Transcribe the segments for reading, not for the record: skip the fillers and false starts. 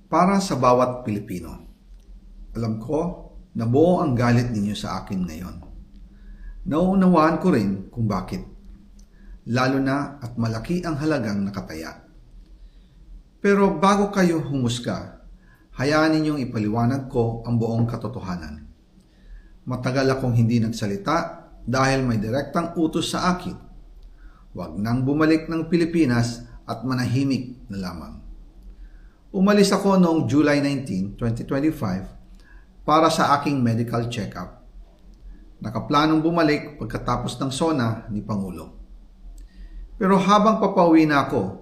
Para sa bawat Pilipino. Alam ko na buo ang galit ninyo sa akin ngayon. Nauunawaan ko rin kung bakit. Lalo na at malaki ang halagang nakataya. Pero bago kayo humusga, hayaan ninyong ipaliwanag ko ang buong katotohanan. Matagal akong hindi nagsalita dahil may direktang utos sa akin. Huwag nang bumalik ng Pilipinas at manahimik na lamang. Umalis ako noong July 19, 2025 para sa aking medical check-up. Nakaplanong bumalik pagkatapos ng SONA ni Pangulo. Pero habang papauwi na ako,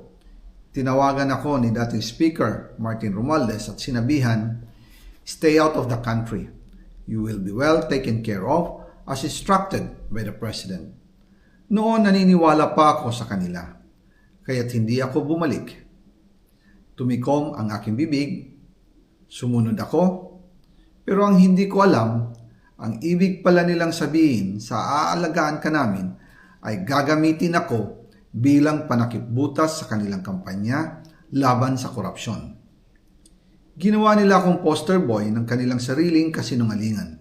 tinawagan ako ni dating Speaker Martin Romualdez at sinabihan, "Stay out of the country. You will be well taken care of as instructed by the President." Noon naniniwala pa ako sa kanila, kaya't hindi ako bumalik. Tumikom ang aking bibig, sumunod ako, pero ang hindi ko alam, ang ibig pala nilang sabihin sa aalagaan ka namin ay gagamitin ako bilang panakipbutas sa kanilang kampanya laban sa korupsyon. Ginawa nila akong poster boy ng kanilang sariling kasinungalingan.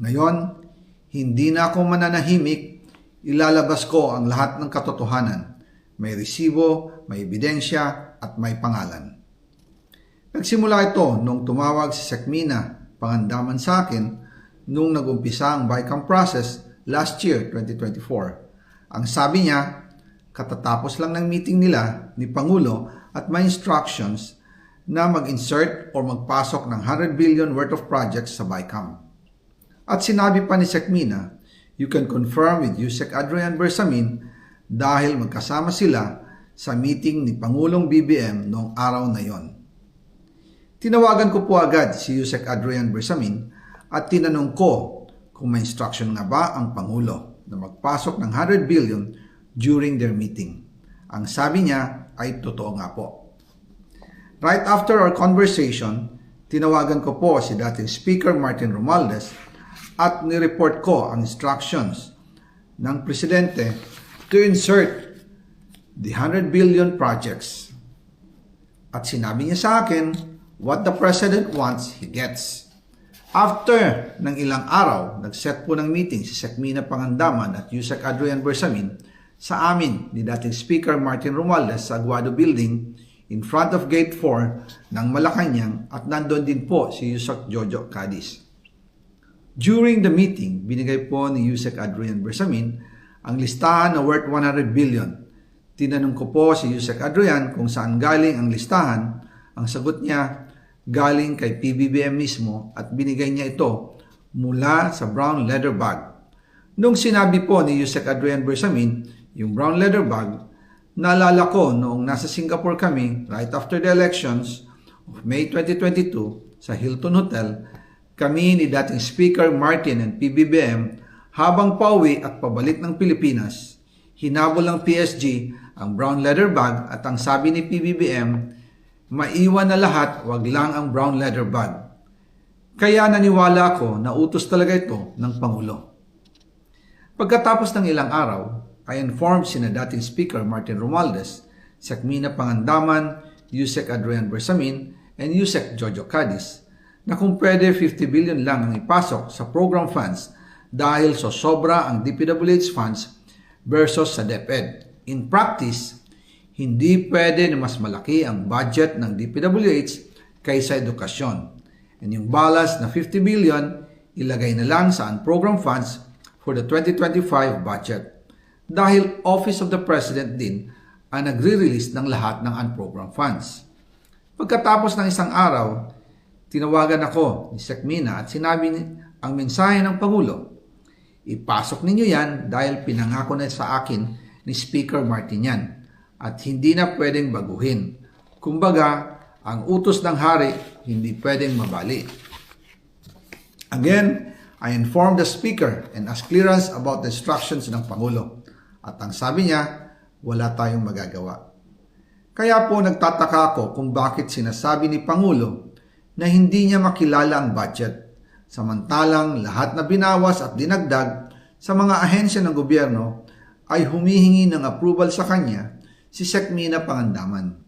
Ngayon, hindi na ako mananahimik, ilalabas ko ang lahat ng katotohanan. May resibo, may ebidensya, at may pangalan. Nagsimula ito nung tumawag si Sekmina Pangandaman sa akin nung nag-umpisa ang BICAM process last year, 2024. Ang sabi niya, katatapos lang ng meeting nila ni Pangulo at may instructions na mag-insert o magpasok ng 100 billion worth of projects sa BICAM. At sinabi pa ni Sekmina, you can confirm with Yusek Adrian Bersamin dahil magkasama sila sa meeting ni Pangulong BBM noong araw na yon. Tinawagan ko po agad si Yusek Adrian Bersamin at tinanong ko kung may instruction nga ba ang Pangulo na magpasok ng 100 billion during their meeting. Ang sabi niya ay totoo nga po. Right after our conversation, tinawagan ko po si dating Speaker Martin Romualdez at nireport ko ang instructions ng Presidente to insert the 100 billion projects. At sinabi niya sa akin, what the President wants, he gets. After ng ilang araw, nag-set po ng meeting si Sekmina Pangandaman at Yusek Adrian Bersamin sa amin ni dating Speaker Martin Romualdez sa Aguado Building in front of Gate 4 ng Malacanang at nandun din po si Yusek Jojo Cadiz. During the meeting, binigay po ni Yusek Adrian Bersamin ang listahan na worth 100 billion. Tinanong ko po si Yusek Adrian kung saan galing ang listahan. Ang sagot niya, galing kay PBBM mismo at binigay niya ito mula sa brown leather bag. Nung sinabi po ni Yusek Adrian Bersamin yung brown leather bag, naalala ko noong nasa Singapore kami right after the elections of May 2022 sa Hilton Hotel, kami ni dating Speaker Martin and PBBM habang pauwi at pabalik ng Pilipinas, hinabol ng PSG ang brown leather bag at ang sabi ni PBBM, maiwan na lahat, wag lang ang brown leather bag. Kaya naniwala ako na utos talaga ito ng Pangulo. Pagkatapos ng ilang araw, I informed sina dating Speaker Martin Romualdez, Sekmina Pangandaman, Yusek Adrian Bersamin, and Yusek Jojo Cadiz na kung pwede 50 billion lang ang ipasok sa program funds dahil so sobra ang DPWH funds versus sa DepEd. In practice, hindi pwede na mas malaki ang budget ng DPWH kaysa edukasyon. And yung balance na 50 billion, ilagay na lang sa unprogrammed funds for the 2025 budget. Dahil Office of the President din ang nagre-release ng lahat ng unprogrammed funds. Pagkatapos ng isang araw, tinawagan ako ni Sekmina at sinabi ang mensahe ng Pangulo. Ipasok ninyo yan dahil pinangako na sa akin ni Speaker Martin yan at hindi na pwedeng baguhin. Kumbaga, ang utos ng hari hindi pwedeng mabali. Again, I informed the Speaker and asked clearance about the instructions ng Pangulo. At ang sabi niya, wala tayong magagawa. Kaya po nagtataka ako kung bakit sinasabi ni Pangulo na hindi niya makilala ang budget. Samantalang lahat na binawas at dinagdag sa mga ahensya ng gobyerno ay humihingi ng approval sa kanya si Sekmina Pangandaman.